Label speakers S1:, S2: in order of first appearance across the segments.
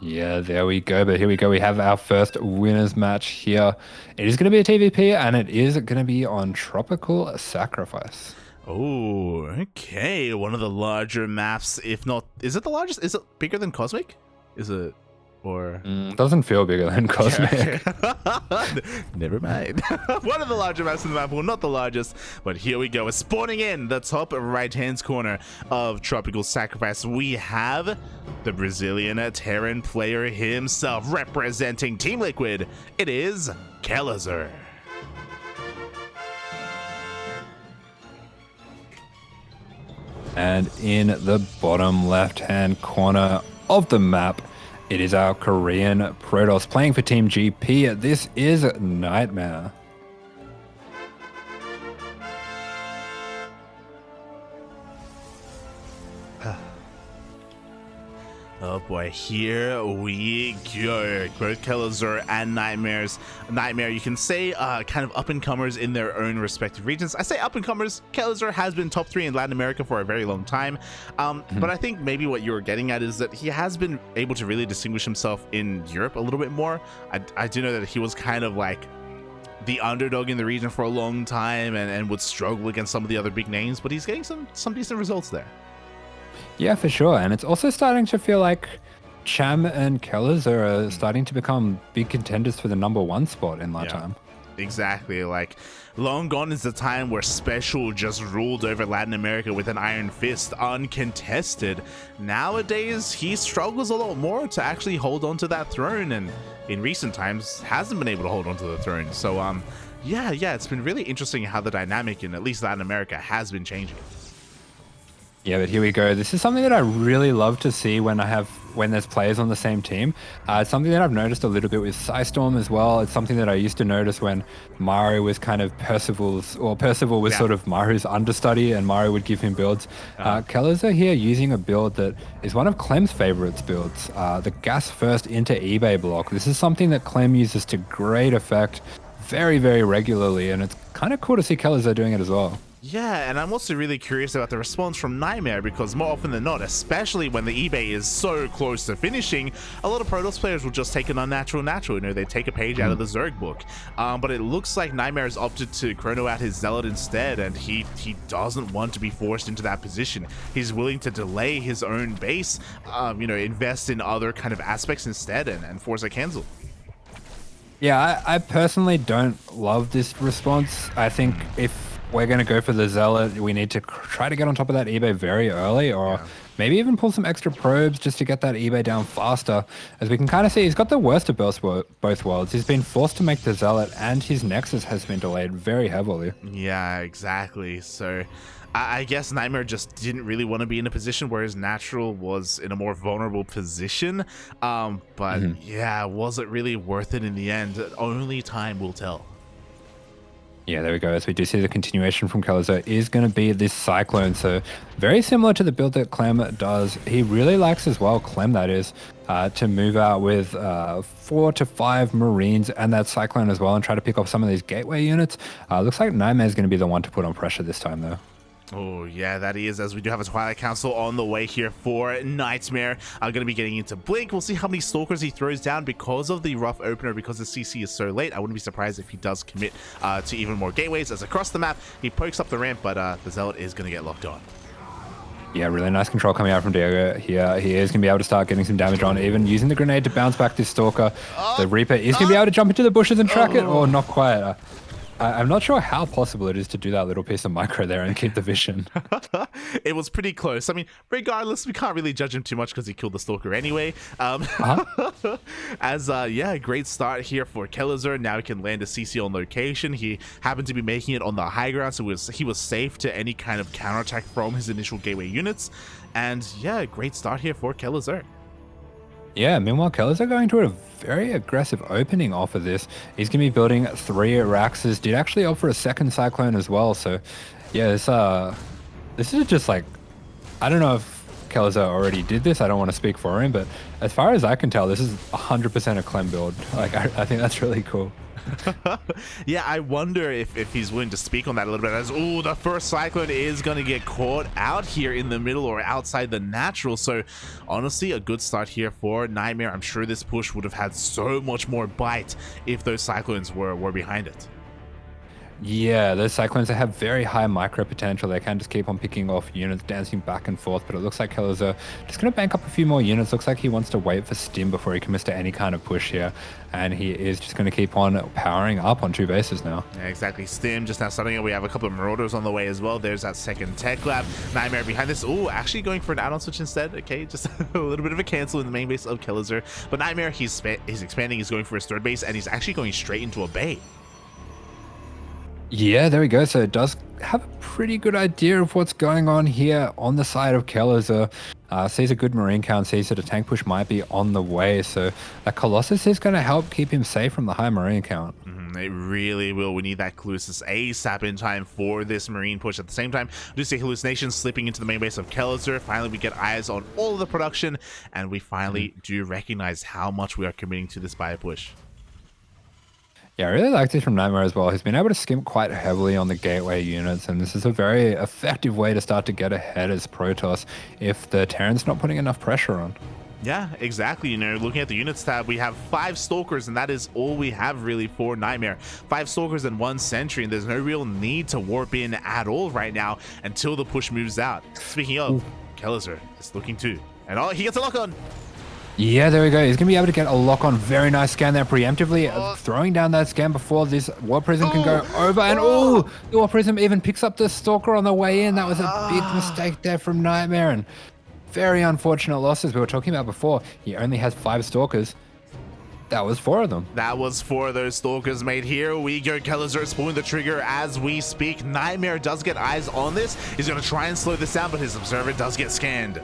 S1: Yeah, there we go. But here we go. We have our first winners match here. It is going to be a TVP, and it is going to be on Tropical Sacrifice.
S2: Oh, okay. One of the larger maps, if not, is it the largest? Is it bigger than Cosmic? Is it, or?
S1: Doesn't feel bigger than Cosmic.
S2: Okay. Never mind. One of the larger maps in the map, well, not the largest, but here we go. We're spawning in the top right-hand corner of Tropical Sacrifice. We have the Brazilian Terran player himself representing Team Liquid. It is Kelazhur.
S1: And in the bottom left-hand corner of the map, it is our Korean Protoss playing for Team GP. This is NightMare.
S2: Oh boy, here we go. Both Kelazhur and NightMare, you can say kind of up-and-comers in their own respective regions. I say up-and-comers. Kelazhur has been top 3 in Latin America for a very long time. But I think maybe what you were getting at is that he has been able to really distinguish himself in Europe a little bit more. I do know that he was kind of like the underdog in the region for a long time and would struggle against some of the other big names, but he's getting some decent results there.
S1: Yeah, for sure. And it's also starting to feel like Cham and Kelazhur are starting to become big contenders for the #1 spot in LATAM.
S2: Exactly. Like, long gone is the time where Special just ruled over Latin America with an iron fist, uncontested. Nowadays, he struggles a lot more to actually hold on to that throne, and in recent times hasn't been able to hold on to the throne. So, yeah, it's been really interesting how the dynamic in at least Latin America has been changing.
S1: Yeah, but here we go. This is something that I really love to see when there's players on the same team. It's something that I've noticed a little bit with Psystorm as well. It's something that I used to notice when Maru was kind of Percival was sort of Maru's understudy, and Maru would give him builds. Kelazhur here using a build that is one of Clem's favorites builds, the gas first into eBay block. This is something that Clem uses to great effect very, very regularly, and it's kind of cool to see Kelazhur doing it as well.
S2: Yeah, and I'm also really curious about the response from NightMare, because more often than not, especially when the eBay is so close to finishing, a lot of Protoss players will just take an unnatural natural. You know, they take a page out of the Zerg book. But it looks like NightMare has opted to chrono out his Zealot instead, and he doesn't want to be forced into that position. He's willing to delay his own base, you know, invest in other kind of aspects instead, and force a cancel.
S1: Yeah, I personally don't love this response. I think if we're going to go for the Zealot, we need to try to get on top of that eBay very early, or maybe even pull some extra probes just to get that eBay down faster. As we can kind of see, he's got the worst of both worlds. He's been forced to make the Zealot, and his Nexus has been delayed very heavily.
S2: Yeah, exactly. So I guess NightMare just didn't really want to be in a position where his natural was in a more vulnerable position. But yeah, was it really worth it in the end? Only time will tell.
S1: Yeah, there we go. As we do see, the continuation from Kelazhur is going to be this Cyclone. So very similar to the build that Clem does. He really likes as well, Clem that is, to move out with 4 to 5 Marines and that Cyclone as well, and try to pick up some of these gateway units. Looks like NightMare is going to be the one to put on pressure this time though.
S2: Oh, yeah, that is, as we do have a Twilight Council on the way here for NightMare. I'm going to be getting into Blink. We'll see how many Stalkers he throws down because of the rough opener, because the CC is so late. I wouldn't be surprised if he does commit to even more gateways, as across the map, he pokes up the ramp, but the Zealot is going to get locked on.
S1: Yeah, really nice control coming out from Diego here. He is going to be able to start getting some damage on, even using the grenade to bounce back this Stalker. The Reaper is going to be able to jump into the bushes and track it, or not quite. I'm not sure how possible it is to do that little piece of micro there and keep the vision.
S2: It was pretty close. I mean, regardless, we can't really judge him too much because he killed the Stalker anyway. Yeah, great start here for Kelazhur. Now he can land a CC on location. He happened to be making it on the high ground, so he was safe to any kind of counterattack from his initial gateway units. And yeah, great start here for Kelazhur.
S1: Yeah, meanwhile, Kelazhur going to a very aggressive opening off of this. He's going to be building 3 Raxes. Did actually opt for a second Cyclone as well. So, yeah, this is just like, I don't know if Kelazhur already did this. I don't want to speak for him, but as far as I can tell, this is 100% a Clem build. Like, I think that's really cool.
S2: Yeah, I wonder if he's willing to speak on that a little bit. As oh, the first Cyclone is going to get caught out here in the middle or outside the natural. So honestly, a good start here for NightMare. I'm sure this push would have had so much more bite if those Cyclones were behind it.
S1: Yeah, those Cyclones, they have very high micro potential. They can just keep on picking off units, dancing back and forth, but it looks like Kelazhur just going to bank up a few more units. Looks like he wants to wait for Stim before he commits to any kind of push here, and he is just going to keep on powering up on 2 bases now.
S2: Yeah, exactly. Stim just now starting it. We have a couple of Marauders on the way as well. There's that second Tech Lab. NightMare behind this. Oh, actually going for an add-on switch instead. Okay, just a little bit of a cancel in the main base of Kelazhur. But NightMare, he's expanding. He's going for his 3rd base, and he's actually going straight into a bay.
S1: Yeah, there we go. So it does have a pretty good idea of what's going on here on the side of Kelazhur. Sees a good Marine count, sees that a tank push might be on the way. So that Colossus is going to help keep him safe from the high Marine count.
S2: It really will. We need that Colossus ASAP in time for this Marine push. At the same time, we do see hallucinations slipping into the main base of Kelazhur. Finally, we get eyes on all of the production, and we finally do recognize how much we are committing to this buy push.
S1: Yeah, I really like this from NightMare as well. He's been able to skimp quite heavily on the gateway units, and this is a very effective way to start to get ahead as Protoss if the Terran's not putting enough pressure on.
S2: Yeah, exactly. You know, looking at the units tab, we have 5 Stalkers, and that is all we have really for NightMare. 5 Stalkers and 1 Sentry, and there's no real need to warp in at all right now until the push moves out. Speaking of, Kelazhur is looking too. And oh, he gets a lock on.
S1: Yeah, there we go. He's going to be able to get a lock on. Very nice scan there preemptively. Throwing down that scan before this Warp Prism can go over. And oh, the Warp Prism even picks up the Stalker on the way in. That was a big mistake there from NightMare. And very unfortunate losses we were talking about before. He only has 5 Stalkers. That was 4 of them.
S2: That was 4 of those Stalkers made. Here we go. Kelazhur is pulling the trigger as we speak. NightMare does get eyes on this. He's going to try and slow this down, but his Observer does get scanned.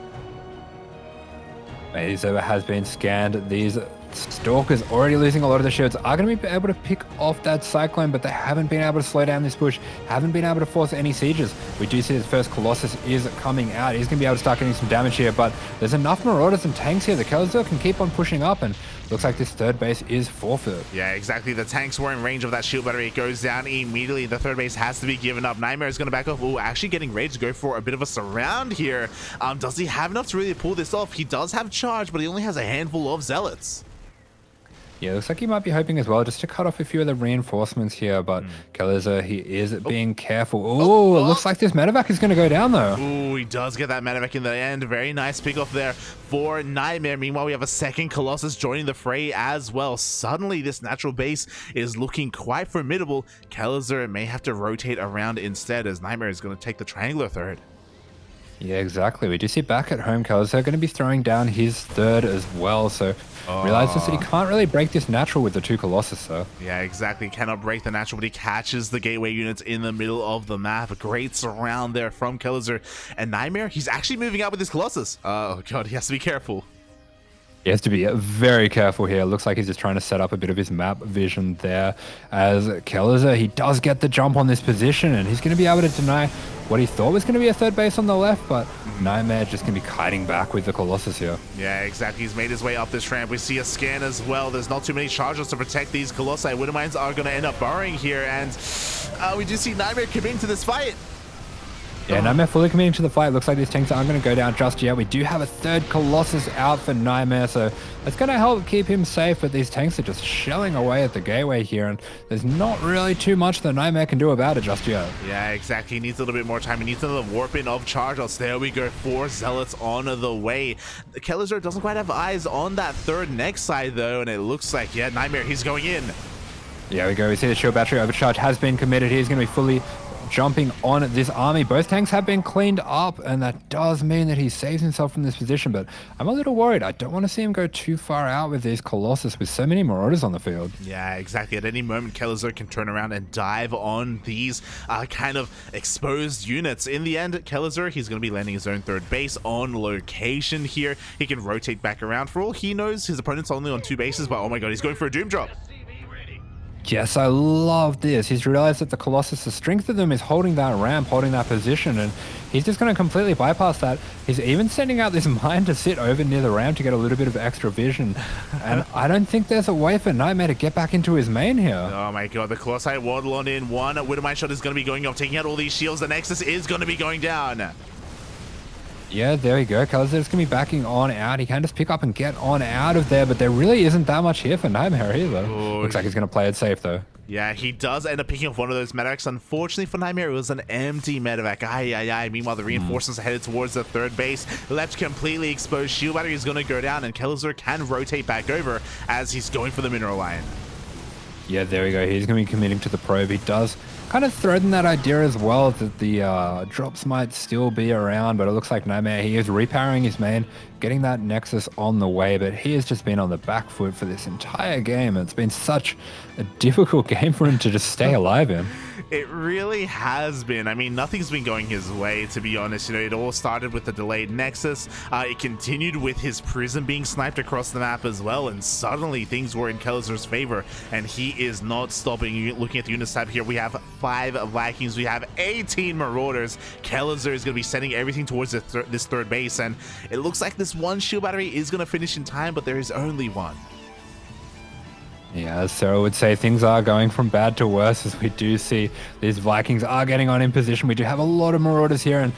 S1: His Observer has been scanned. These Stalkers already losing a lot of the shields are going to be able to pick off that Cyclone, but they haven't been able to slow down this push, haven't been able to force any sieges. We do see the first Colossus is coming out. He's going to be able to start getting some damage here, but there's enough Marauders and tanks here that Kelazhur can keep on pushing up, and looks like this 3rd base is forfeit.
S2: Yeah, exactly. The tanks were in range of that shield battery. It goes down immediately. The 3rd base has to be given up. NightMare is going to back off. Oh, actually getting ready to go for a bit of a surround here. Does he have enough to really pull this off? He does have charge, but he only has a handful of Zealots.
S1: Yeah, looks like he might be hoping as well just to cut off a few of the reinforcements here, but Kelazhur, he is being careful. Oh, it looks like this medevac is going to go down though.
S2: Oh, he does get that medevac in the end. Very nice pick off there for NightMare. Meanwhile, we have a second Colossus joining the fray as well. Suddenly, this natural base is looking quite formidable. Kelazhur may have to rotate around instead, as NightMare is going to take the triangular 3rd.
S1: Yeah, exactly. We do see back at home, Kelazhur going to be throwing down his 3rd as well, so realizes that he can't really break this natural with the 2 Colossus, though.
S2: Yeah, exactly. Cannot break the natural, but he catches the gateway units in the middle of the map. A great surround there from Kelazhur. And NightMare, he's actually moving out with his Colossus. Oh, God, he has to be careful.
S1: He has to be very careful here. Looks like he's just trying to set up a bit of his map vision there. As Kelazhur, he does get the jump on this position, and he's going to be able to deny what he thought was going to be a 3rd base on the left, but NightMare just going to be kiting back with the Colossus here.
S2: Yeah, exactly. He's made his way up this ramp. We see a scan as well. There's not too many charges to protect these Colossi. Widowmines are going to end up burrowing here, and we do see NightMare committing to this fight.
S1: Yeah, NightMare fully committing to the fight. Looks like these tanks aren't going to go down just yet. We do have a 3rd Colossus out for NightMare, so it's going to help keep him safe, but these tanks are just shelling away at the gateway here, and there's not really too much that NightMare can do about it just yet.
S2: Yeah, exactly. He needs a little bit more time. He needs another warp in of charge outs. There we go. 4 Zealots on the way. Kelazhur doesn't quite have eyes on that 3rd next side, though, and it looks like, yeah, NightMare, he's going in.
S1: Yeah, we go. We see the shield battery overcharge has been committed. He's going to be fully jumping on this army. Both tanks have been cleaned up, and that does mean that he saves himself from this position, but I'm a little worried. I don't want to see him go too far out with these Colossus with so many Marauders on the field.
S2: Yeah, exactly. At any moment, Kelazhur can turn around and dive on these kind of exposed units. In the end, Kelazhur, he's going to be landing his own 3rd base on location here. He can rotate back around. For all he knows, his opponent's only on 2 bases, but oh my God, he's going for a Doom Drop.
S1: Yes, I love this. He's realized that the Colossus, the strength of them is holding that ramp, holding that position, and he's just going to completely bypass that. He's even sending out this mine to sit over near the ramp to get a little bit of extra vision. And I don't think there's a way for NightMare to get back into his main here.
S2: Oh my god, the Colossi waddle on in. One Widowmine shot is going to be going off, taking out all these shields. The Nexus is going to be going down.
S1: Yeah, there we go. Kelazhur's going to be backing on out. He can just pick up and get on out of there, but there really isn't that much here for NightMare either.
S2: Oh,
S1: Looks like he's going to play it safe, though.
S2: Yeah, he does end up picking up one of those medevacs. Unfortunately for NightMare, it was an empty medevac. Aye. Meanwhile, the reinforcements are headed towards the third base. Left completely exposed. Shield battery is going to go down, and Kelazhur can rotate back over as he's going for the mineral line.
S1: Yeah, there we go. He's going to be committing to the probe. He does kind of throw in that idea as well that the drops might still be around, but it looks like NightMare, he is repowering his main, getting that Nexus on the way, but he has just been on the back foot for this entire game. It's been such a difficult game for him to just stay alive in.
S2: It really has been. I mean, nothing's been going his way, to be honest. You know, it all started with the delayed Nexus. It continued with his Prism being sniped across the map as well, and suddenly things were in Kelazhur's favor, and he is not stopping. Looking at the units tab here, we have 5 Vikings, we have 18 Marauders. Kelazhur is going to be sending everything towards this third base, and it looks like this one shield battery is going to finish in time, but there is only one.
S1: Yeah, so I would say things are going from bad to worse as we do see these Vikings are getting on in position. We do have a lot of Marauders here, and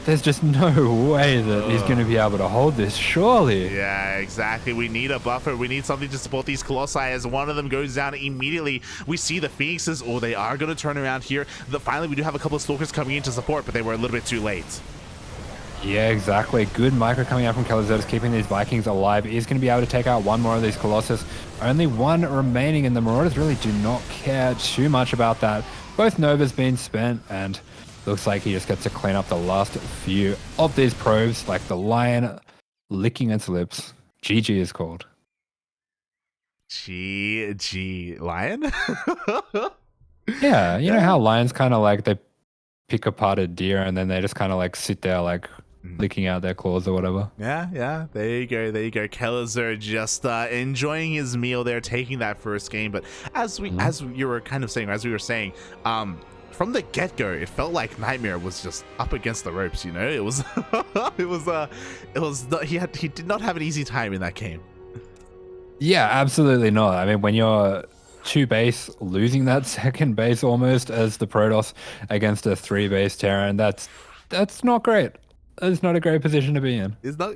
S1: there's just no way that he's going to be able to hold this, surely.
S2: Yeah, exactly. We need a buffer. We need something to support these Colossi as one of them goes down immediately. We see the Phoenixes, or they are going to turn around here. Finally, we do have a couple of Stalkers coming in to support, but they were a little bit too late.
S1: Yeah, exactly. Good micro coming out from Kelazhur, keeping these Vikings alive. He's going to be able to take out one more of these Colossus. Only one remaining, and the Marauders really do not care too much about that. Both Novas being spent, and looks like he just gets to clean up the last few of these probes, like the lion licking its lips. GG is called.
S2: GG. Lion?
S1: Yeah, you know how lions kind of like, they pick apart a deer and then they just kind of like sit there like licking out their claws or whatever.
S2: Yeah. There you go. Kelazhur just enjoying his meal there, taking that first game. But as we were saying, from the get-go, it felt like NightMare was just up against the ropes. You know, it was he did not have an easy time in that game.
S1: Yeah, absolutely not. I mean, when you're 2 base, losing that second base almost as the Protoss against a 3 base Terran, that's not great. It's not a great position to be in.
S2: It's not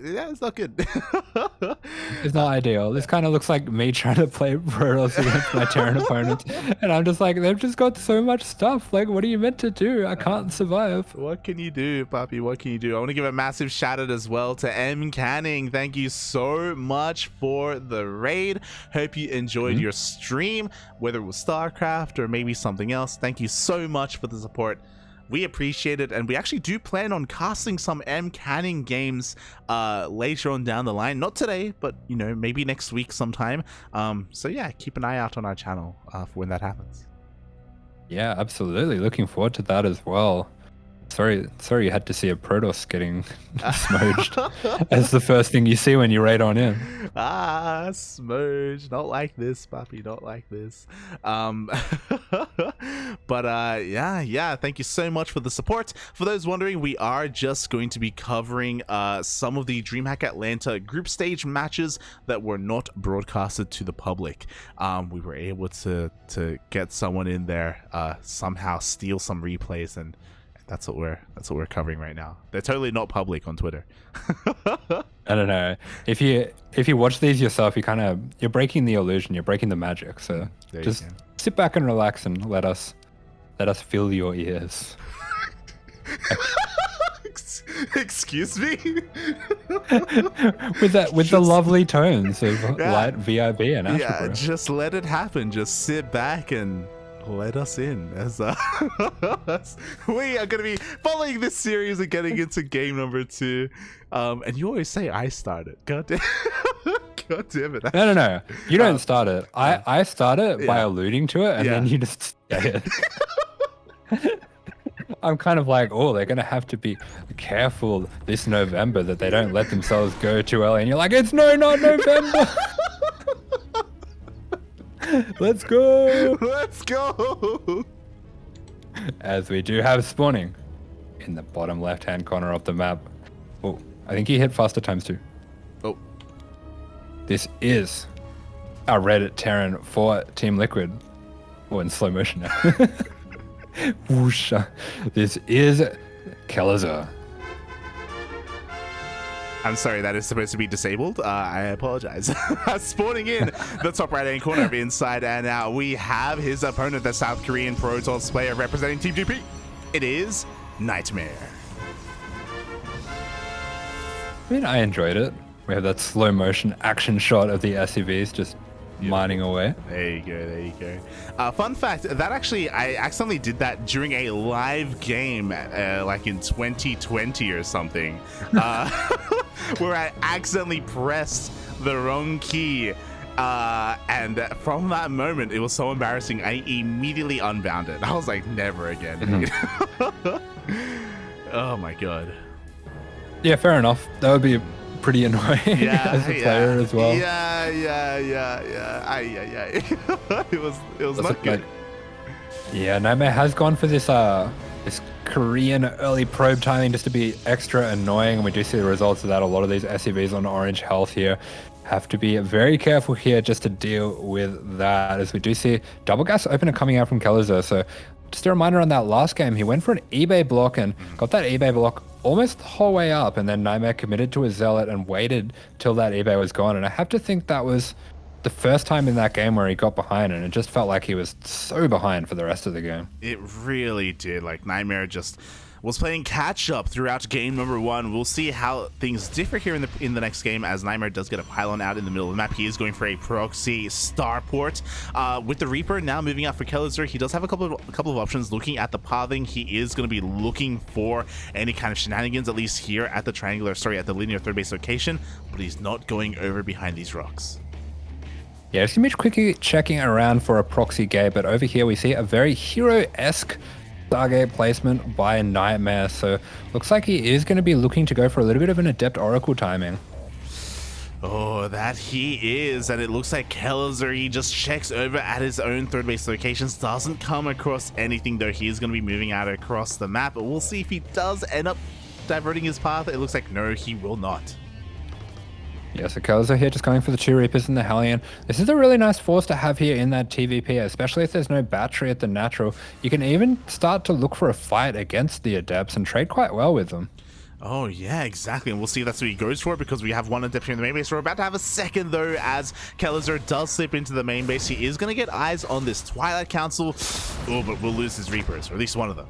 S2: good.
S1: It's not ideal. This kind of looks like me trying to play Protoss against my Terran opponents, and I'm just like, they've just got so much stuff. Like, what are you meant to do? I can't survive.
S2: What can you do, Papi? What can you do? I want to give a massive shout out as well to M Canning. Thank you so much for the raid. Hope you enjoyed your stream, whether it was StarCraft or maybe something else. Thank you so much for the support. We appreciate it, and we actually do plan on casting some M Canning games later on down the line. Not today, but you know, maybe next week sometime. So yeah, keep an eye out on our channel for when that happens.
S1: Yeah, absolutely. Looking forward to that as well. Sorry you had to see a Protoss getting smudged as the first thing you see when you raid on in.
S2: Smudge. Not like this, Papi. Not like this. But yeah, thank you so much for the support. For those wondering, we are just going to be covering some of the DreamHack Atlanta group stage matches that were not broadcasted to the public. We were able to get someone in there, somehow steal some replays, and that's what we're covering right now. They're totally not public on Twitter.
S1: I don't know. If you watch these yourself, you're breaking the illusion, you're breaking the magic. So just sit back and relax and let us fill your ears.
S2: Excuse me?
S1: with the lovely tones of Light VIB and AsherBro.
S2: Yeah, just let it happen. Just sit back and let us in as we are going to be following this series and getting into game number 2. And you always say I started. God damn it.
S1: No. You don't start it. I start it by alluding to it, and then you just say it. I'm kind of like, oh, they're going to have to be careful this November that they don't let themselves go too early. And you're like, it's not November. Let's go.
S2: Let's go.
S1: As we do have spawning in the bottom left-hand corner of the map. Oh, I think he hit faster times 2.
S2: Oh.
S1: This is our Red Terran for Team Liquid. Oh, in slow motion now. Whoosh. This is Kelazhur.
S2: I'm sorry, that is supposed to be disabled. I apologize. Spawning in the top right-hand corner of Inside and Out, we have his opponent, the South Korean Protoss player representing Team GP. It is NightMare.
S1: I mean, I enjoyed it. We have that slow motion action shot of the SCVs just mining away.
S2: There you go, there you go. Fun fact, that actually, I accidentally did that during a live game, like in 2020 or something, where I accidentally pressed the wrong key. And from that moment, it was so embarrassing, I immediately unbound it. I was like, never again. Oh my god.
S1: Yeah, fair enough. That would be pretty annoying as a player as well.
S2: Yeah. It was not good.
S1: Yeah, NightMare has gone for this this Korean early probe timing just to be extra annoying, and we do see the results of that. A lot of these SCVs on orange health here have to be very careful here just to deal with that, as we do see double gas opener coming out from Kelazhur. So just a reminder on that last game, he went for an eBay block and got that eBay block almost the whole way up, and then NightMare committed to a Zealot and waited till that eBay was gone. And I have to think that was the first time in that game where he got behind, and it just felt like he was so behind for the rest of the game.
S2: It really did. Like, NightMare just was playing catch up throughout game number 1. We'll see how things differ here in the next game, as NightMare does get a pylon out in the middle of the map. He is going for a proxy starport. With the Reaper now moving out for Kelazhur, he does have a couple of options. Looking at the pathing, he is going to be looking for any kind of shenanigans, at least here at the linear third base location, but he's not going over behind these rocks.
S1: Yeah, just gonna be quickly checking around for a proxy gate, but over here we see a very hero-esque Stargate placement by NightMare, so looks like he is going to be looking to go for a little bit of an Adept Oracle timing.
S2: Oh, that he is, and it looks like Kelazhur, he just checks over at his own third base locations, doesn't come across anything, though he is going to be moving out across the map, but we'll see if he does end up diverting his path. It looks like no, he will not.
S1: Yeah, so Kelazhur here just going for the 2 Reapers and the Hellion. This is a really nice force to have here in that TVP, especially if there's no battery at the natural. You can even start to look for a fight against the Adepts and trade quite well with them.
S2: Oh, yeah, exactly. And we'll see if that's what he goes for, because we have one Adept here in the main base. We're about to have a second, though, as Kelazhur does slip into the main base. He is going to get eyes on this Twilight Council. Oh, but we'll lose his Reapers, or at least one of them.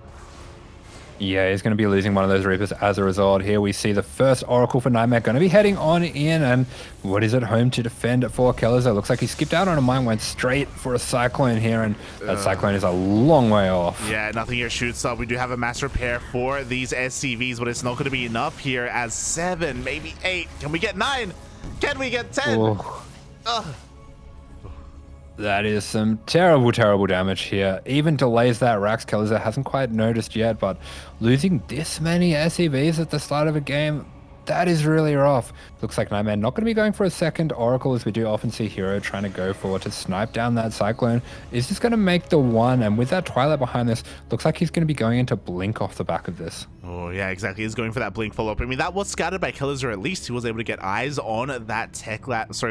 S1: Yeah, he's going to be losing one of those Reapers as a result. Here we see the first Oracle for NightMare going to be heading on in, and what is at home to defend for Kelazhur? Looks like he skipped out on a mine, went straight for a Cyclone here, and that Cyclone is a long way off.
S2: Yeah, nothing here shoots up. We do have a mass repair for these SCVs, but it's not going to be enough here, as 7, maybe 8. Can we get 9? Can we get 10?
S1: That is some terrible, terrible damage here. Even delays that Rax. Kelazhur hasn't quite noticed yet, but losing this many SCVs at the start of a game, that is really rough. Looks like NightMare not going to be going for a second Oracle, as we do often see Hero trying to go for to snipe down that Cyclone. Is just going to make the 1, and with that Twilight behind this, looks like he's going to be going into Blink off the back of this.
S2: Oh, yeah, exactly. He's going for that Blink follow-up. I mean, that was scouted by Kelazhur. At least he was able to get eyes on that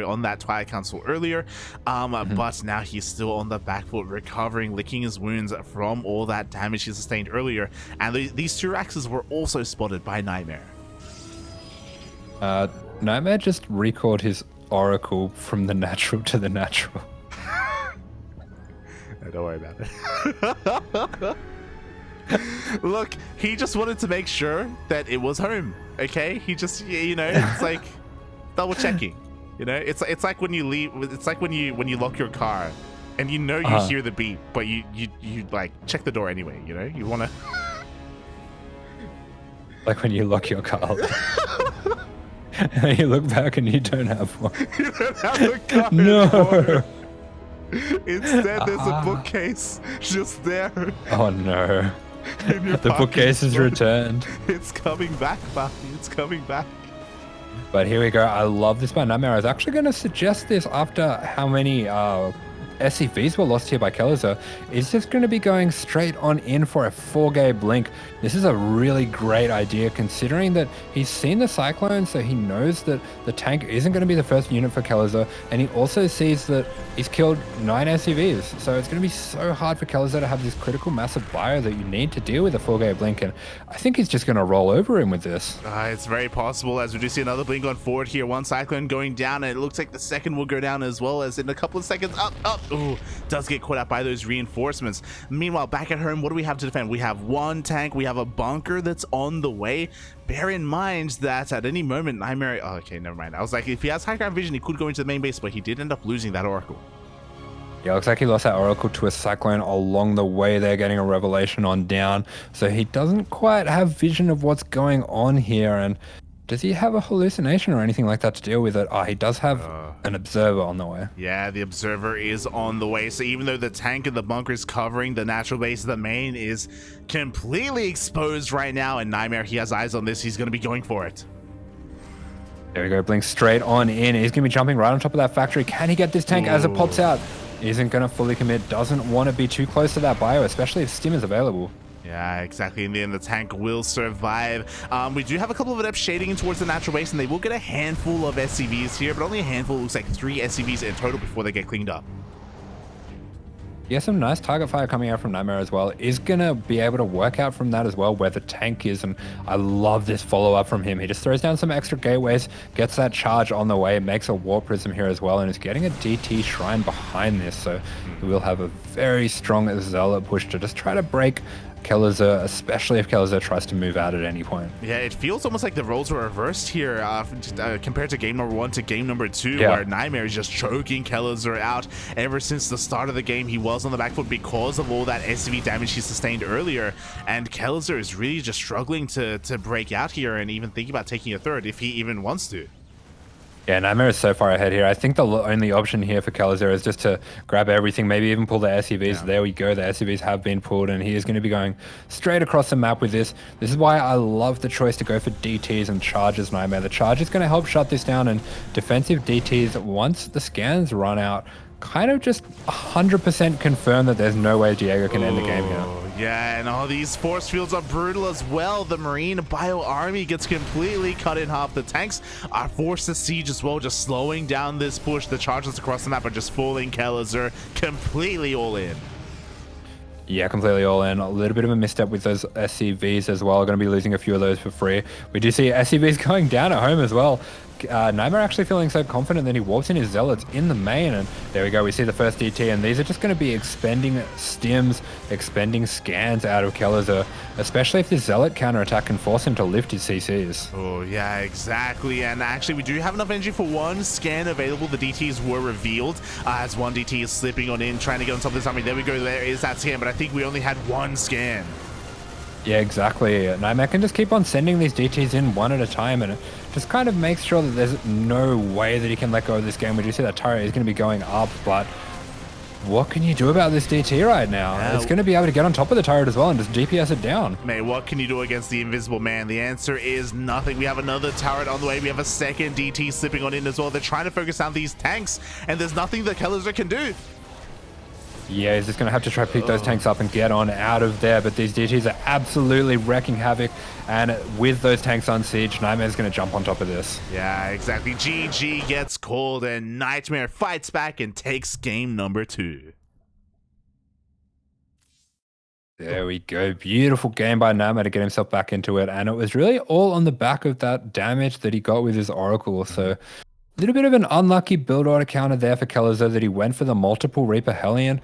S2: on that Twilight Council earlier. But now he's still on the back foot, recovering, licking his wounds from all that damage he sustained earlier. And these 2 Raxes were also spotted by NightMare.
S1: NightMare just recalled his Oracle from the natural to the natural.
S2: Don't worry about it. Look, he just wanted to make sure that it was home. Okay, he just, you know, it's like double checking. You know, it's like when you leave. It's like when you lock your car, and you know you hear the beep, but you like check the door anyway. You know, you want to. Like when you lock your car.
S1: You look back and you don't have one.
S2: You don't have a car
S1: no.
S2: anymore. Instead, there's a bookcase just there.
S1: Oh no. The bookcase is returned.
S2: It's coming back, Buffy. It's coming back.
S1: But here we go. I love this by NightMare. I was actually going to suggest this after how many SCVs were lost here by Kelazhur, is just going to be going straight on in for a 4-gay blink. This is a really great idea considering that he's seen the Cyclone, so he knows that the tank isn't going to be the first unit for Kelazhur, and he also sees that he's killed 9 SCVs. So it's going to be so hard for Kelazhur to have this critical massive bio that you need to deal with a 4-gay blink, and I think he's just going to roll over him with this.
S2: It's very possible, as we do see another blink on forward here. One Cyclone going down, and it looks like the second will go down as well, as in a couple of seconds. Up. Ooh, does get caught out by those reinforcements. Meanwhile, back at home, what do we have to defend? We have one tank, we have a bunker that's on the way. Bear in mind that at any moment, NightMare... Oh, okay, never mind. I was like, if he has high ground vision, he could go into the main base, but he did end up losing that Oracle.
S1: Yeah, looks like he lost that Oracle to a Cyclone along the way there, getting a Revelation on down. So he doesn't quite have vision of what's going on here. And does he have a hallucination or anything like that to deal with it? Oh, he does have an Observer on the way.
S2: Yeah, the Observer is on the way. So even though the tank and the bunker is covering the natural base, the main is completely exposed right now. And NightMare, he has eyes on this. He's going to be going for it.
S1: There we go, blink straight on in. He's going to be jumping right on top of that factory. Can he get this tank as it pops out? Isn't going to fully commit, doesn't want to be too close to that bio, especially if Stim is available.
S2: Yeah, exactly. In the end, the tank will survive. We do have a couple of adepts shading in towards the natural base, and they will get a handful of SCVs here, but only a handful. Looks like 3 SCVs in total before they get cleaned up.
S1: Yeah, some nice target fire coming out from NightMare as well. Is going to be able to work out from that as well where the tank is, and I love this follow-up from him. He just throws down some extra gateways, gets that charge on the way, makes a War Prism here as well, and is getting a DT Shrine behind this, so we will have a very strong Zealot push to just try to break Kelazhur, especially if Kelazhur tries to move out at any point.
S2: Yeah, it feels almost like the roles were reversed here compared to game number 1 to game number 2, where NightMare is just choking Kelazhur out. Ever since the start of the game, he was on the back foot because of all that SCV damage he sustained earlier, and Kelazhur is really just struggling to break out here and even think about taking a third if he even wants to.
S1: Yeah, NightMare is so far ahead here. I think the only option here for Kelazhur is just to grab everything, maybe even pull the SCVs. Yeah. There we go. The SCVs have been pulled, and he is going to be going straight across the map with this. This is why I love the choice to go for DTs and charges, NightMare. The charge is going to help shut this down, and defensive DTs, once the scans run out, kind of just 100% confirm that there's no way Diego can end the game here.
S2: Yeah, and all these force fields are brutal as well. The Marine Bio Army gets completely cut in half. The tanks are forced to siege as well, just slowing down this push. The charges across the map are just fooling Kelazhur completely all in.
S1: Yeah, completely all in. A little bit of a misstep with those SCVs as well. Going to be losing a few of those for free. We do see SCVs going down at home as well. NightMare actually feeling so confident that he walks in his Zealots in the main, and there we go. We see the first DT, and these are just going to be expending stims, expending scans out of Kelazhur, especially if this Zealot counterattack can force him to lift his CCs.
S2: Oh, yeah, exactly. And actually, we do have enough energy for one scan available. The DTs were revealed as one DT is slipping on in, trying to get on top of this army. There we go. There is that scan, but I think we only had one scan.
S1: Yeah, exactly. NightMare can just keep on sending these DTs in one at a time, and it just kind of makes sure that there's no way that he can let go of this game. We do see that turret is going to be going up, but what can you do about this DT right now? Yeah. It's going to be able to get on top of the turret as well and just DPS it down.
S2: Mate, what can you do against the Invisible Man? The answer is nothing. We have another turret on the way. We have a second DT slipping on in as well. They're trying to focus on these tanks, and there's nothing that Kelazhur can do.
S1: Yeah, he's just going to have to try to pick those tanks up and get on out of there, but these DTs are absolutely wrecking havoc, and with those tanks on siege, NightMare's going to jump on top of this.
S2: Yeah, exactly. GG gets called, and NightMare fights back and takes game number 2.
S1: There we go. Beautiful game by NightMare to get himself back into it, and it was really all on the back of that damage that he got with his Oracle, so a little bit of an unlucky build order counter there for Kelazhur that he went for the multiple Reaper Hellion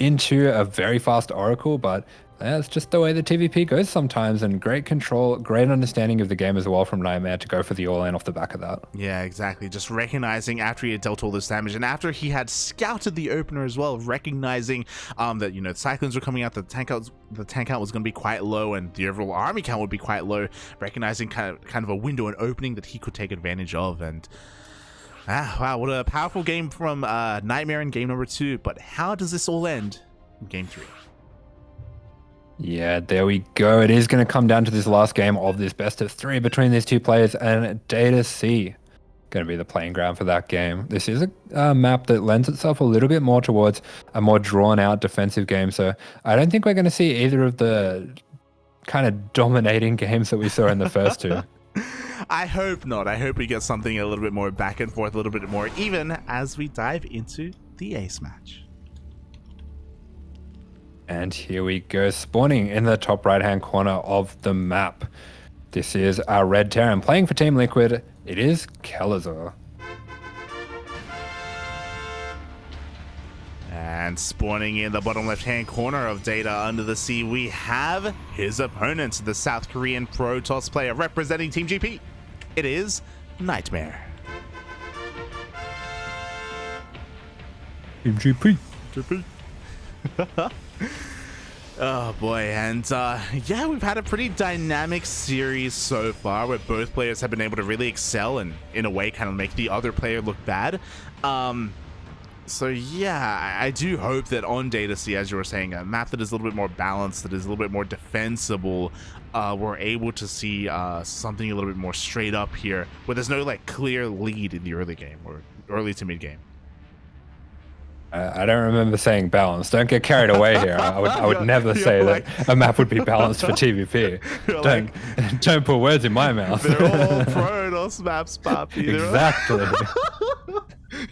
S1: into a very fast Oracle, but that's just the way the TVP goes sometimes, and great control, great understanding of the game as well from NightMare to go for the all-in off the back of that.
S2: Yeah, exactly. Just recognizing after he had dealt all this damage, and after he had scouted the opener as well, recognizing that, you know, the Cyclones were coming out, the tank count was going to be quite low, and the overall army count would be quite low, recognizing kind of a window and opening that he could take advantage of. And wow, what a powerful game from NightMare in game number 2. But how does this all end in game 3?
S1: Yeah, there we go. It is going to come down to this last game of this best of 3 between these two players, and Data C going to be the playing ground for that game. This is a map that lends itself a little bit more towards a more drawn out defensive game. So I don't think we're going to see either of the kind of dominating games that we saw in the first two.
S2: I hope not. I hope we get something a little bit more back and forth, a little bit more even as we dive into the ace match.
S1: And here we go, spawning in the top right-hand corner of the map. This is our Red Terran playing for Team Liquid. It is Kelazhur.
S2: And spawning in the bottom left-hand corner of Data Under the Sea, we have his opponent, the South Korean Protoss player representing Team GP. It is NightMare.
S1: Team GP.
S2: Oh boy, and yeah, we've had a pretty dynamic series so far where both players have been able to really excel and in a way kind of make the other player look bad. So yeah, I do hope that on Data C, as you were saying, a map that is a little bit more balanced, that is a little bit more defensible, we're able to see something a little bit more straight up here where there's no like clear lead in the early game or early to mid game.
S1: I don't remember saying balanced. Don't get carried away here. I would never say
S2: like,
S1: that a map would be balanced for TVP. Don't put words in my mouth.
S2: They're all Protoss maps, Papi.
S1: Exactly.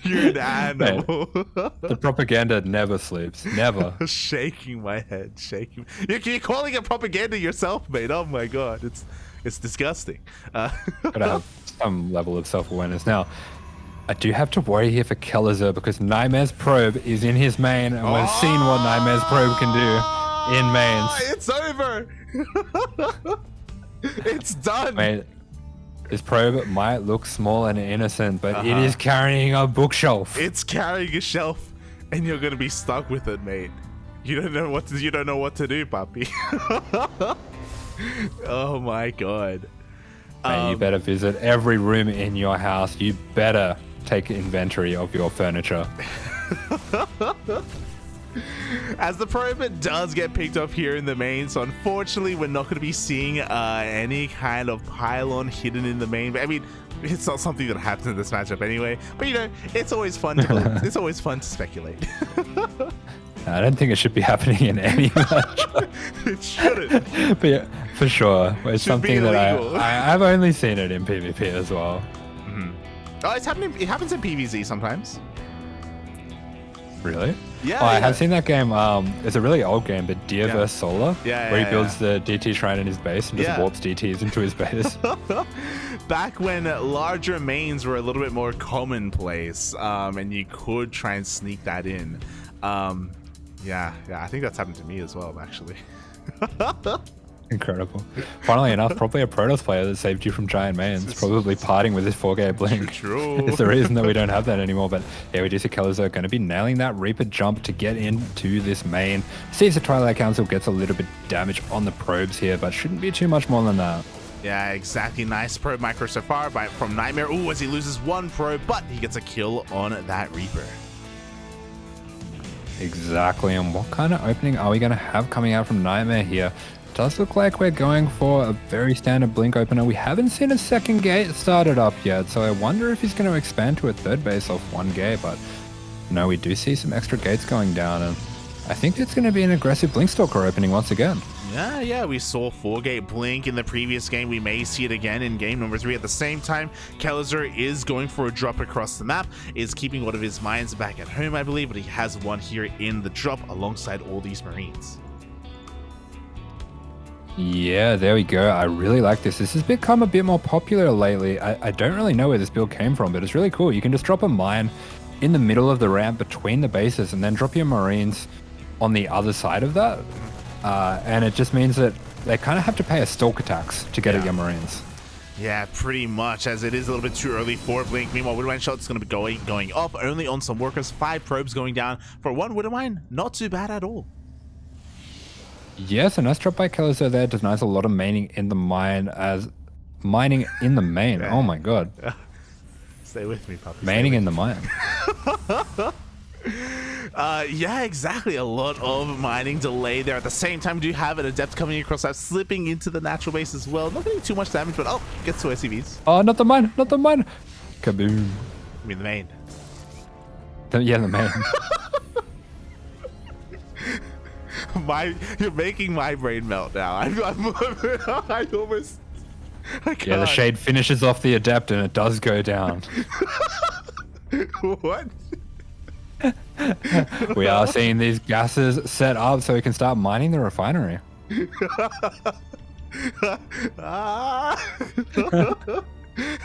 S2: You're an animal.
S1: The propaganda never sleeps. Never.
S2: Shaking my head. Shaking. You're calling it propaganda yourself, mate. Oh my god. It's disgusting.
S1: Gotta have some level of self-awareness. Now, I do have to worry here for Kelazhur because NightMare's probe is in his main, and we've seen what NightMare's probe can do in mains.
S2: It's over. It's done.
S1: Mate, this probe might look small and innocent, but it is carrying a bookshelf.
S2: It's carrying a shelf, and you're gonna be stuck with it, mate. You don't know what to do, Papi. Oh my god.
S1: Mate, you better visit every room in your house. You better take inventory of your furniture.
S2: As the probe does get picked up here in the main, so unfortunately we're not going to be seeing any kind of pylon hidden in the main. I mean, it's not something that happens in this matchup anyway, but you know, it's always fun to it's always fun to speculate.
S1: I don't think it should be happening in any match.
S2: It shouldn't.
S1: But yeah, for sure. It's something that I've only seen it in PvP as well.
S2: Oh, it's happening. It happens in PvZ sometimes.
S1: Really?
S2: Yeah.
S1: I have seen that game. It's a really old game, but Deer vs Solar, where he builds the DT shrine in his base and just warps DTs into his base.
S2: Back when larger mains were a little bit more commonplace, and you could try and sneak that in. Yeah, I think that's happened to me as well, actually.
S1: Incredible. Funnily enough, probably a Protoss player that saved you from giant mains, probably parting with his 4-gate blink.
S2: True.
S1: It's the reason that we don't have that anymore. But yeah, we do see Kelazhur going to be nailing that Reaper jump to get into this main. Sees the Twilight Council gets a little bit damage on the probes here, but shouldn't be too much more than that.
S2: Yeah, exactly. Nice probe micro so far from NightMare. Ooh, as he loses one probe, but he gets a kill on that Reaper.
S1: Exactly. And what kind of opening are we going to have coming out from NightMare here? Does look like we're going for a very standard blink opener. We haven't seen a second gate started up yet, so I wonder if he's going to expand to a third base off one gate. But no, we do see some extra gates going down, and I think it's going to be an aggressive blink stalker opening once again.
S2: Yeah, we saw 4-gate blink in the previous game. We may see it again in game number 3. At the same time, Kelazhur is going for a drop across the map, is keeping one of his mines back at home, I believe, but he has one here in the drop alongside all these Marines.
S1: Yeah, there we go. I really like this. This has become a bit more popular lately. I don't really know where this build came from, but it's really cool. You can just drop a mine in the middle of the ramp between the bases and then drop your Marines on the other side of that. And it just means that they kind of have to pay a stalker tax to get at your Marines.
S2: Yeah, pretty much, as it is a little bit too early for blink. Meanwhile, Widowmine shot's going to be going off only on some workers. 5 probes going down for one Widowmine. Not too bad at all.
S1: Yes, a nice drop by Kelazhur there. Denies a lot of mining in the mine as mining in the main. Oh my god.
S2: Stay with me, puppy.
S1: Mining in the mine.
S2: Yeah, exactly. A lot of mining delay there. At the same time, we do have an adept coming across that, slipping into the natural base as well. Not getting too much damage, but gets to SCVs.
S1: Oh, not the mine, not the mine. Kaboom.
S2: I mean the main.
S1: Yeah, the main.
S2: You're making my brain melt now. I almost. I can't.
S1: Yeah, the shade finishes off the adept and it does go down.
S2: What?
S1: We are seeing these gases set up so we can start mining the refinery.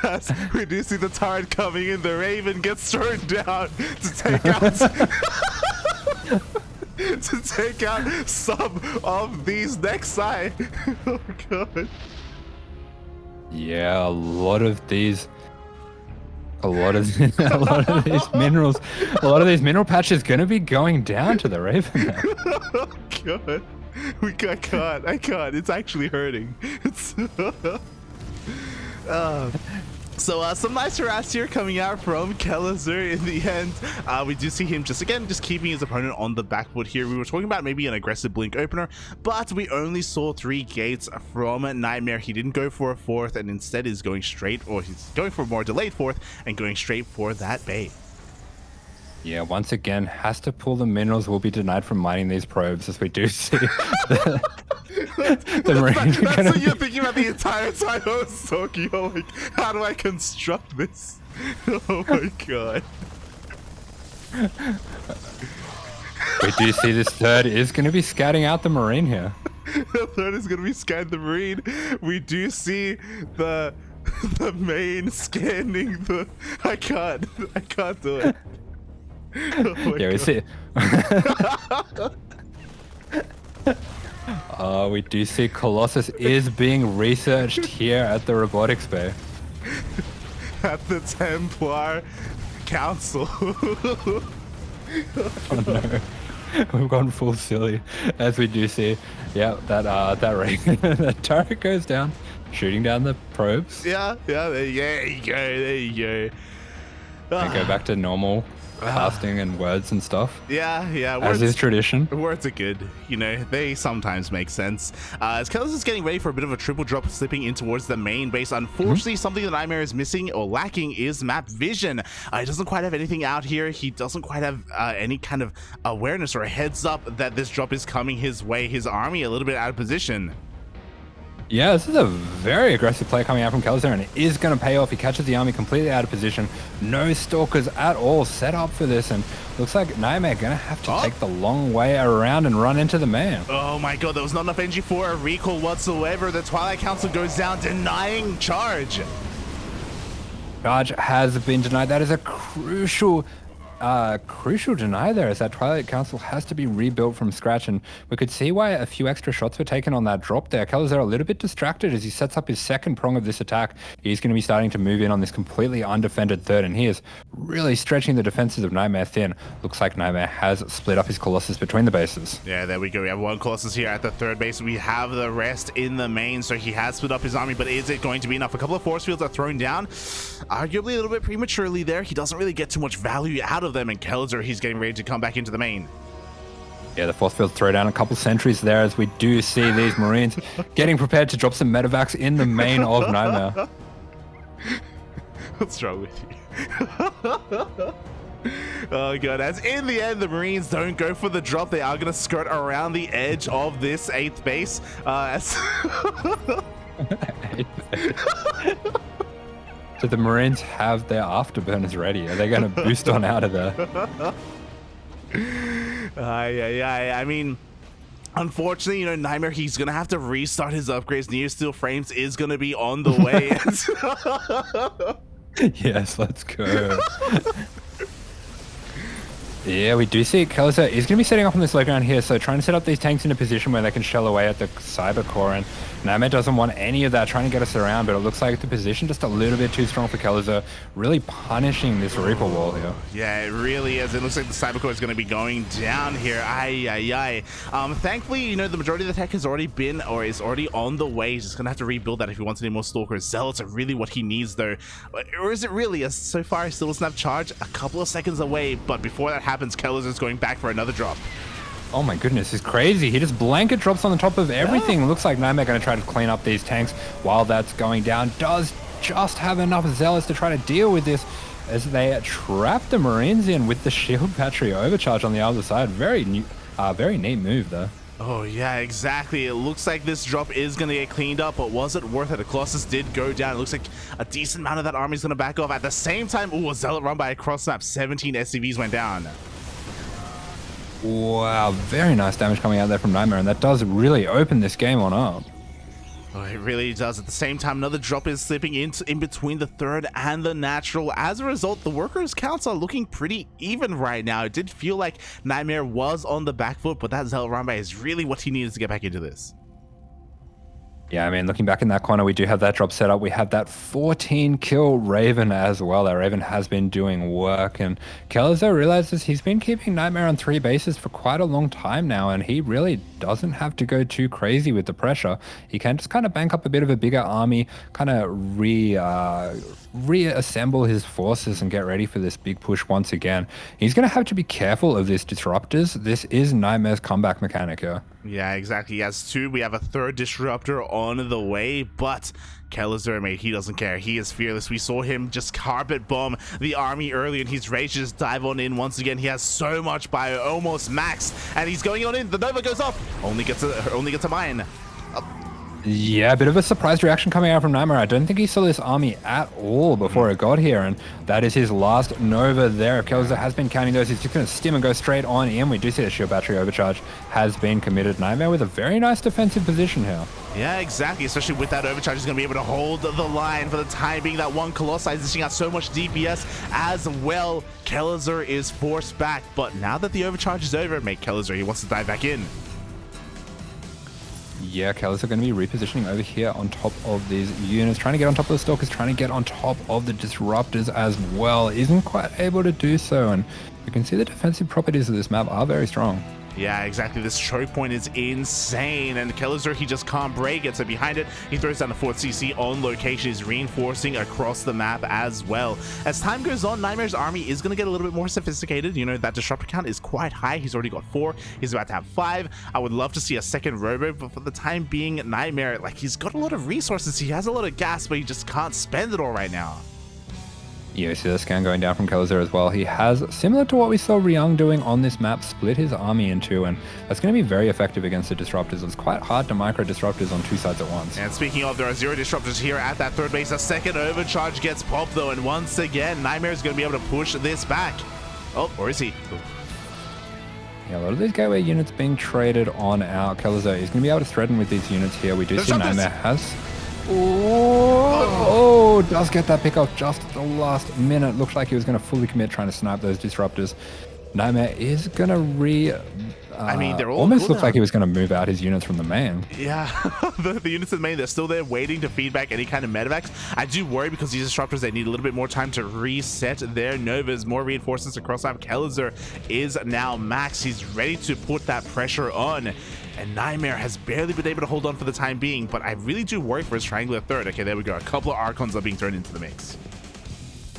S2: As we do see the turret coming in, the Raven gets thrown down to take out to take out some of these next side. Oh god.
S1: Yeah, a lot of these minerals, a lot of these mineral patches gonna be going down to the Raven now.
S2: Oh god. I can't. It's actually hurting. It's So some nice harass here coming out from Kelazhur in the end. We do see him just keeping his opponent on the back foot here. We were talking about maybe an aggressive blink opener, but we only saw 3 gates from NightMare. He didn't go for a 4th and instead is going straight, or he's going for a more delayed 4th and going straight for that bait.
S1: Yeah, once again, has to pull the minerals, will be denied from mining these probes, as we do see the Marine.
S2: That's what you're thinking about the entire time I was talking. You're like, how do I construct this? Oh my god.
S1: We do see this third is going to be scouting out the Marine here.
S2: The third is going to be scanning the Marine. We do see the main scanning the... I can't do it. Oh
S1: yeah, we see. We do see Colossus is being researched here at the robotics bay.
S2: At the Templar Council.
S1: Oh no. We've gone full silly, as we do see. Yeah, that ray, that turret goes down, shooting down the probes.
S2: Yeah, there you go.
S1: And go back to normal casting and words and stuff.
S2: Yeah.
S1: As is tradition.
S2: Words are good. You know, they sometimes make sense. As Kelazhur is getting ready for a bit of a triple drop, slipping in towards the main base. Unfortunately, something that NightMare is missing or lacking is map vision. He doesn't quite have anything out here. He doesn't quite have any kind of awareness or a heads up that this drop is coming his way. His army a little bit out of position.
S1: Yeah, this is a very aggressive play coming out from Kelazhur, and it is going to pay off. He catches the army completely out of position. No stalkers at all set up for this, and looks like NightMare going to have to take the long way around and run into the man.
S2: Oh my god, there was not enough energy for a recall whatsoever. The Twilight Council goes down, denying charge.
S1: Charge has been denied. That is a crucial deny there, as that Twilight Council has to be rebuilt from scratch, and we could see why a few extra shots were taken on that drop there. Kelazhur a little bit distracted as he sets up his second prong of this attack. He's going to be starting to move in on this completely undefended third, and he is really stretching the defenses of NightMare thin. Looks like NightMare has split up his Colossus between the bases.
S2: Yeah, there we go. We have one Colossus here at the third base. We have the rest in the main, so he has split up his army, but is it going to be enough? A couple of force fields are thrown down, arguably a little bit prematurely there. He doesn't really get too much value out of them, and Kelazhur, he's getting ready to come back into the main.
S1: Yeah, the force field throw down a couple sentries there, as we do see these Marines getting prepared to drop some medevacs in the main of NightMare.
S2: What's wrong with you? Oh god, as in the end the Marines don't go for the drop. They are going to skirt around the edge of this 8th base.
S1: So the Marines have their afterburners ready. Are they going to boost on out of there?
S2: I mean, unfortunately, you know, NightMare, he's going to have to restart his upgrades. Neo Steel Frames is going to be on the way.
S1: Yes, let's go. Yeah, we do see Kelazhur is going to be setting up on this low ground here, so trying to set up these tanks in a position where they can shell away at the cyber core, and NightMare doesn't want any of that, trying to get us around, but it looks like the position just a little bit too strong for Kelazhur, really punishing this Reaper wall here.
S2: Yeah, it really is. It looks like the cyber core is going to be going down here. Thankfully, you know, the majority of the tech has already been, or is already on the way. He's just going to have to rebuild that if he wants any more stalkers. Zealots are really what he needs, though. Or is it really? As so far, he still doesn't have charge. A couple of seconds away, but before that happens, Kelazhur is going back for another drop.
S1: Oh my goodness, it's crazy. He just blanket drops on the top of everything. Looks like NightMare going to try to clean up these tanks while that's going down. Does just have enough zealots to try to deal with this as they trap the Marines in with the shield battery overcharge on the other side. Very neat move there.
S2: Oh yeah, exactly. It looks like this drop is going to get cleaned up, but was it worth it? The Colossus did go down. It looks like a decent amount of that army is going to back off. At the same time, ooh, a Zealot run by a cross snap. 17 SCVs went down.
S1: Wow, very nice damage coming out there from NightMare, and that does really open this game on up.
S2: Oh, it really does. At the same time, another drop is slipping in between the third and the natural. As a result, the workers' counts are looking pretty even right now. It did feel like NightMare was on the back foot, but that Zealot Rambai is really what he needed to get back into this.
S1: Yeah, I mean, looking back in that corner, we do have that drop set up. We have that 14 kill Raven as well. That Raven has been doing work, and Kelazhur realizes he's been keeping NightMare on 3 bases for quite a long time now, and he really doesn't have to go too crazy with the pressure. He can just kind of bank up a bit of a bigger army, kind of reassemble his forces and get ready for this big push once again. He's going to have to be careful of these disruptors. This is NightMare's comeback mechanic here.
S2: Yeah, exactly. He has 2. We have a 3rd disruptor on the way, but Kelazhur, mate, he doesn't care. He is fearless. We saw him just carpet bomb the army earlier, and he's ready to just dive on in once again. He has so much bio, almost max, and he's going on in. The Nova goes off. Only gets a mine.
S1: Yeah, a bit of a surprise reaction coming out from NightMare. I don't think he saw this army at all before it got here, and that is his last Nova there. If Kelazhur has been counting those, he's just going to stim and go straight on in. We do see the shield battery overcharge has been committed. NightMare with a very nice defensive position here.
S2: Yeah, exactly. Especially with that overcharge, he's going to be able to hold the line for the time being. That one Colossi is dishing out so much DPS as well. Kelazhur is forced back, but now that the overcharge is over, mate, Kelazhur, he wants to dive back in.
S1: Yeah, Kelazhur going to be repositioning over here on top of these units, trying to get on top of the Stalkers, trying to get on top of the Disruptors as well. Isn't quite able to do so, and you can see the defensive properties of this map are very strong.
S2: Yeah, exactly. This choke point is insane, and Kelazhur, he just can't break it. So behind it, he throws down the 4th CC on location. He's reinforcing across the map as well. As time goes on, NightMare's army is going to get a little bit more sophisticated. You know, that disruptor count is quite high. He's already got 4. He's about to have 5. I would love to see a second robo, but for the time being, NightMare, like, he's got a lot of resources. He has a lot of gas, but he just can't spend it all right now.
S1: Yeah, we see the scan going down from Kelazhur as well. He has, similar to what we saw Ryung doing on this map, split his army in 2, and that's going to be very effective against the disruptors. It's quite hard to micro disruptors on 2 sides at once.
S2: And speaking of, there are 0 disruptors here at that 3rd base. A second overcharge gets popped though, and once again, NightMare is going to be able to push this back. Oh, or is he? Ooh.
S1: Yeah, a lot of these gateway units being traded on out. Kelazhur is going to be able to threaten with these units here. We do see NightMare has... Oh, does get that pick off just at the last minute. Looks like he was going to fully commit trying to snipe those disruptors. NightMare is going to
S2: I mean, they're all
S1: almost looked like he was going to move out his units from the main.
S2: Yeah, the units in the main, they're still there waiting to feedback any kind of medevacs. I do worry because these disruptors, they need a little bit more time to reset their Novas. More reinforcements across map. Kelazhur is now max. He's ready to put that pressure on. And NightMare has barely been able to hold on for the time being, but I really do worry for his triangular 3rd. Okay, there we go. A couple of Archons are being thrown into the mix.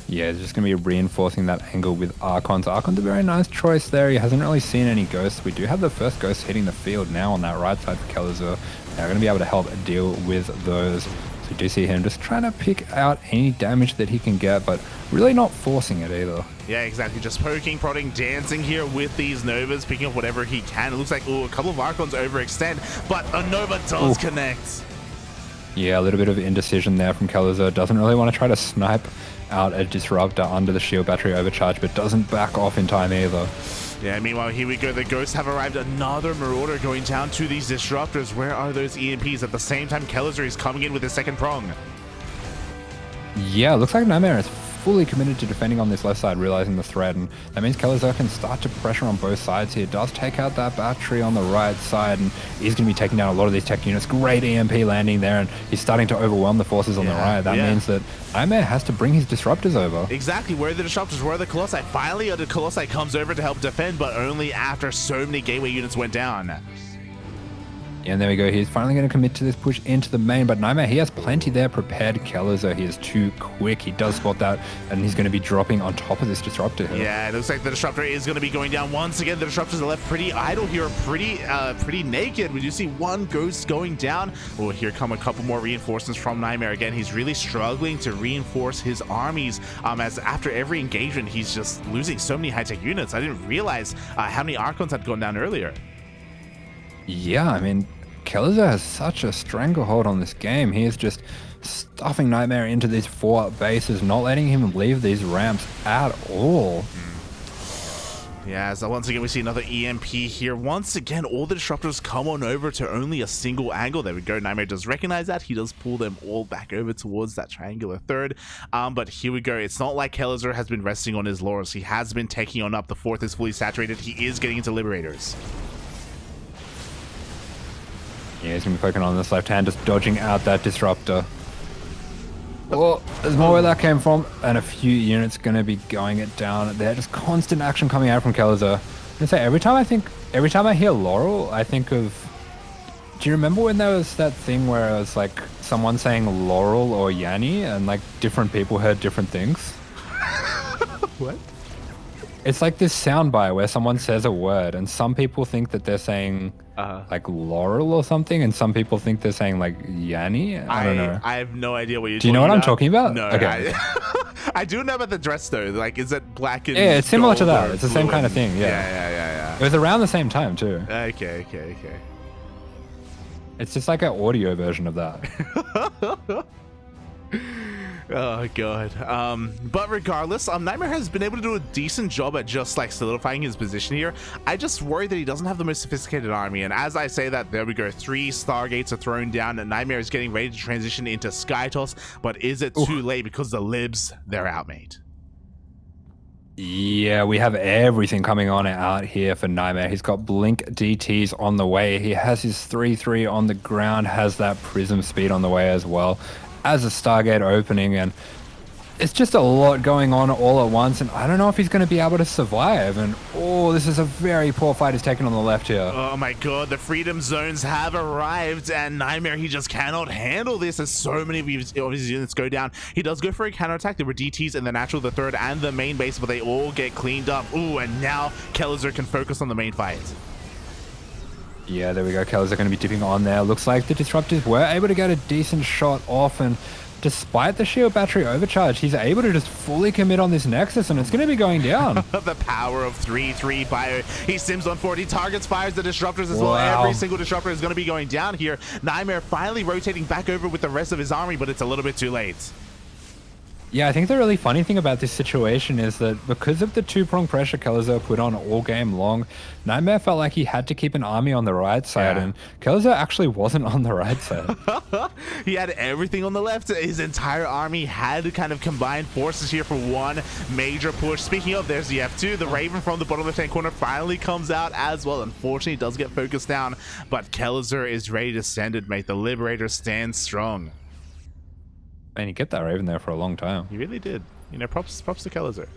S1: Yeah, he's just going to be reinforcing that angle with Archons. Archon's a very nice choice there. He hasn't really seen any ghosts. We do have the first ghost hitting the field now on that right side for Kelazhur. They're going to be able to help deal with those. So you do see him just trying to pick out any damage that he can get, but really not forcing it either.
S2: Yeah, exactly. Just poking, prodding, dancing here with these Novas, picking up whatever he can. It looks like, oh, a couple of Archons overextend, but a Nova does connect. Yeah,
S1: a little bit of indecision there from Kelazhur. Doesn't really want to try to snipe out a disruptor under the shield battery overcharge, but doesn't back off in time either.
S2: Yeah, meanwhile, here we go. The ghosts have arrived. Another Marauder going down to these disruptors. Where are those EMPs? At the same time, Kelazhur is coming in with his second prong.
S1: Yeah, looks like NightMare is fully committed to defending on this left side, realizing the threat, and that means Kelazhur can start to pressure on both sides here. Does take out that battery on the right side, and he's going to be taking down a lot of these tech units. Great EMP landing there, and he's starting to overwhelm the forces on the right. That means that NightMare has to bring his disruptors over.
S2: Exactly. Where are the disruptors? Where are the Colossi? Finally, the Colossi comes over to help defend, but only after so many gateway units went down.
S1: And there we go. He's finally going to commit to this push into the main, but NightMare, he has plenty there prepared. Kelazhur, he is too quick. He does spot that, and he's going to be dropping on top of this Disruptor here.
S2: Yeah, it looks like the Disruptor is going to be going down once again. The Disruptors are left pretty idle here, pretty naked. We do see one Ghost going down. Oh, here come a couple more reinforcements from NightMare. Again, he's really struggling to reinforce his armies, as after every engagement, he's just losing so many high-tech units. I didn't realize how many Archons had gone down earlier.
S1: Yeah, I mean, Kelazhur has such a stranglehold on this game. He is just stuffing NightMare into these 4 bases, not letting him leave these ramps at all.
S2: Yeah, so once again, we see another EMP here. Once again, all the Disruptors come on over to only a single angle. There we go. NightMare does recognize that. He does pull them all back over towards that triangular third. But here we go. It's not like Kelazhur has been resting on his laurels. He has been taking on up. The 4th is fully saturated. He is getting into Liberators.
S1: Yeah, he's going to be poking on this left hand, just dodging out that Disruptor. Oh, there's more where that came from, and a few units going to be going it down there. Just constant action coming out from Kelazhur. I'm going to say, every time I hear Laurel, I think of... Do you remember when there was that thing where it was like someone saying Laurel or Yanni, and like different people heard different things?
S2: What?
S1: It's like this soundbite where someone says a word, and some people think that they're saying like Laurel or something, and some people think they're saying like Yanni. I don't know.
S2: I have no idea what you're talking about.
S1: Do you know what I'm talking about?
S2: No.
S1: Okay.
S2: I do know about the dress though. Like, is it black and
S1: yeah, it's similar to
S2: gold
S1: that.
S2: or
S1: It's the same
S2: blue
S1: kind of
S2: and-
S1: thing. Yeah.
S2: Yeah.
S1: It was around the same time too.
S2: Okay.
S1: It's just like an audio version of that.
S2: Oh god. But regardless, NightMare has been able to do a decent job at just like solidifying his position here. I just worry that he doesn't have the most sophisticated army, and as I say that, there we go, 3 Stargates are thrown down, and NightMare is getting ready to transition into Skytoss. But is it too late? Because the Libs, they're outmate.
S1: Yeah, we have everything coming on out here for NightMare. He's got Blink DTs on the way. He has his 3-3 on the ground, has that Prism speed on the way as well, as a Stargate opening, and it's just a lot going on all at once, and I don't know if he's going to be able to survive. And oh, this is a very poor fight he's taken on the left here.
S2: Oh my god, the Freedom Zones have arrived, and NightMare, he just cannot handle this as so many of his units go down. He does go for a counterattack. There were DTs in the natural, the third, and the main base, but they all get cleaned up. Ooh, and now Kelazhur can focus on the main fight.
S1: Yeah, there we go. Kelazhur going to be dipping on there. Looks like the Disruptors were able to get a decent shot off, and despite the shield battery overcharge, he's able to just fully commit on this Nexus, and it's going to be going down.
S2: The power of 3-3 bio. He sims on 40 targets, fires the Disruptors as well. Every single Disruptor is going to be going down here. NightMare finally rotating back over with the rest of his army, but it's a little bit too late.
S1: Yeah, I think the really funny thing about this situation is that because of the 2-prong pressure Kelazhur put on all game long, NightMare felt like he had to keep an army on the right side, and Kelazhur actually wasn't on the right side.
S2: He had everything on the left. His entire army had kind of combined forces here for one major push. Speaking of, there's the F2. The Raven from the bottom left-hand corner finally comes out as well. Unfortunately, it does get focused down, but Kelazhur is ready to send it, mate. The Liberator stands strong.
S1: Man, you get that Raven there for a long time.
S2: He really did. You know, props to Kelazhur.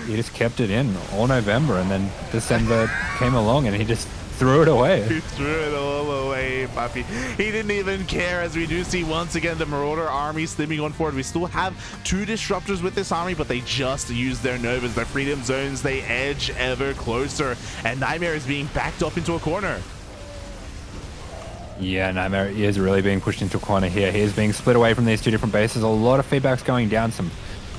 S1: He just kept it in all November, and then December came along and he just threw it away.
S2: He threw it all away, puppy. He didn't even care, as we do see once again the Marauder army slimming on forward. We still have 2 Disruptors with this army, but they just use their Novas. Their Freedom Zones, they edge ever closer, and NightMare is being backed up into a corner. Yeah,
S1: NightMare is really being pushed into a corner here. He is being split away from these 2 different bases. A lot of feedback's going down. Some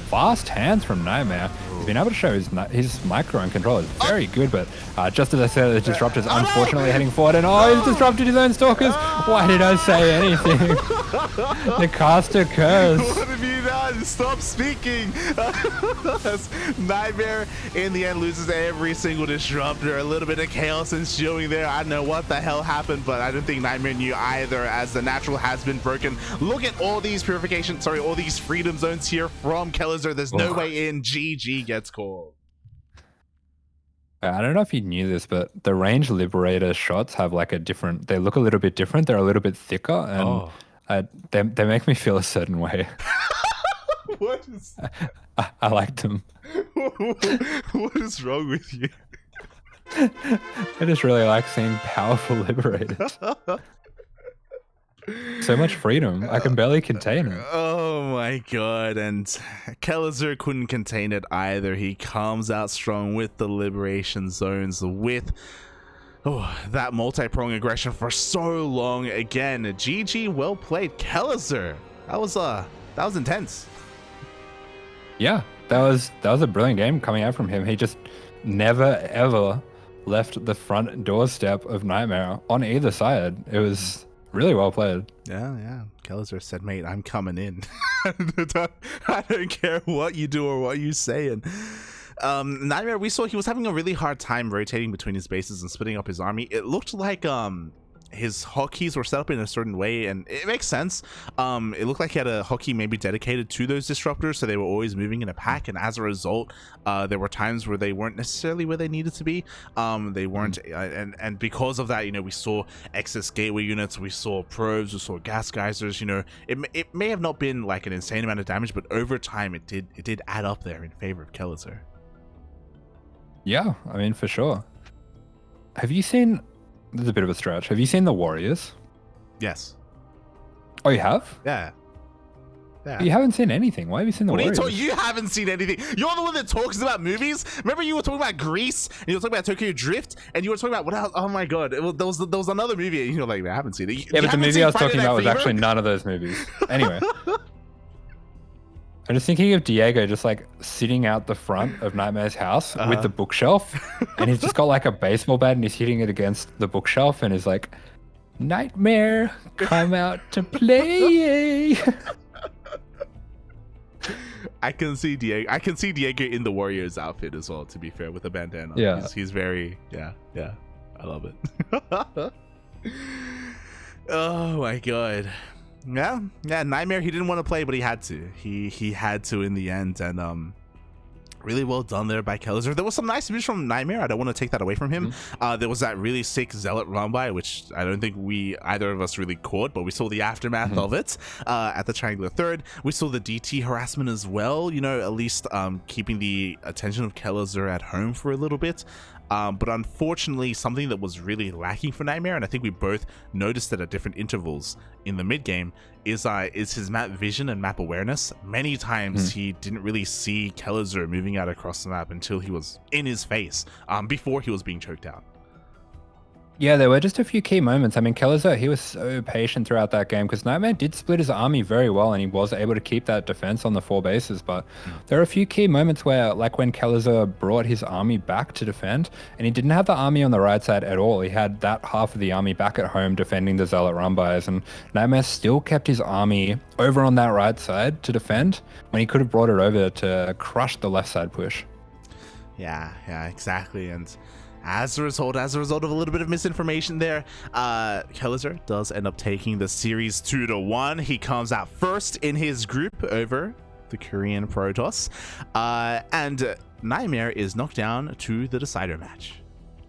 S1: fast hands from NightMare. He's been able to show his micro and control is very good, but just as I said, the Disruptor's unfortunately heading forward, and he's disrupted his own Stalkers. Why did I say anything? The caster curse.
S2: What have you done? Stop speaking. NightMare in the end loses every single Disruptor. A little bit of chaos ensuing there. I don't know what the hell happened, but I don't think NightMare knew either, as the natural has been broken. Look at all these all these Freedom Zones here from Kelazhur. There's no way in. GG gets called.
S1: I don't know if you knew this, but the range Liberator shots have like they look a little bit different. They're a little bit thicker, and they make me feel a certain way.
S2: What is...
S1: I like them.
S2: What is wrong with you?
S1: I just really like seeing powerful liberators. So much freedom. I can barely contain it.
S2: Oh my god, and Kelazhur couldn't contain it either. He comes out strong with the liberation zones, with that multi-prong aggression for so long. Again, GG, well played, Kelazhur. That was intense.
S1: Yeah, that was a brilliant game coming out from him. He just never ever left the front doorstep of NightMare on either side. It was really well played.
S2: Yeah. Kelazhur said, mate, I'm coming in. I don't care what you do or what you saying. NightMare, we saw he was having a really hard time rotating between his bases and splitting up his army. It looked like his hotkeys were set up in a certain way, and it makes sense. It looked like he had a hotkey maybe dedicated to those disruptors, so they were always moving in a pack, and as a result, there were times where they weren't necessarily where they needed to be. They weren't, and because of that, we saw excess gateway units, we saw probes, we saw gas geysers. It may have not been like an insane amount of damage, but over time, it did add up there in favor of Kelazhur.
S1: Yeah, I mean, for sure. Have you seen... This is a bit of a stretch. Have you seen The Warriors?
S2: Yes.
S1: Oh, you have?
S2: Yeah.
S1: You haven't seen anything. Why have you seen The Warriors?
S2: What are you talking? You haven't seen anything. You're the one that talks about movies. Remember, you were talking about Grease, and you were talking about Tokyo Drift, and you were talking about what else? Oh my god, there was another movie, and you're like, I haven't seen it.
S1: Yeah, but the movie I was talking about was actually none of those movies. Anyway. I'm just thinking of Diego just like sitting out the front of NightMare's house with the bookshelf, and he's just got like a baseball bat and he's hitting it against the bookshelf, and he's like, "NightMare, come out to play."
S2: I can see Diego. I can see Diego in the Warriors outfit as well. To be fair, with the bandana,
S1: yeah,
S2: he's very yeah. I love it. Oh my god. Yeah, NightMare, he didn't want to play, but he had to. He had to in the end, and really well done there by Kelazhur. There was some nice moves from NightMare. I don't want to take that away from him. There was that really sick Zealot run by, which I don't think either of us really caught, but we saw the aftermath of it at the Triangular Third. We saw the DT harassment as well, at least keeping the attention of Kelazhur at home for a little bit. But unfortunately, something that was really lacking for NightMare, and I think we both noticed it at different intervals in the mid game, is his map vision and map awareness. Many times he didn't really see Kelazhur moving out across the map until he was in his face, before he was being choked out.
S1: Yeah, there were just a few key moments. I mean, Kelazhur, he was so patient throughout that game because NightMare did split his army very well and he was able to keep that defense on the 4 bases. But there are a few key moments where, like when Kelazhur brought his army back to defend, and he didn't have the army on the right side at all. He had that half of the army back at home defending the Zealot run-bys, and NightMare still kept his army over on that right side to defend when he could have brought it over to crush the left side push.
S2: Yeah, exactly. And as a result of a little bit of misinformation there, Kelazhur does end up taking the series 2-1. He comes out first in his group over the Korean Protoss, and NightMare is knocked down to the decider match.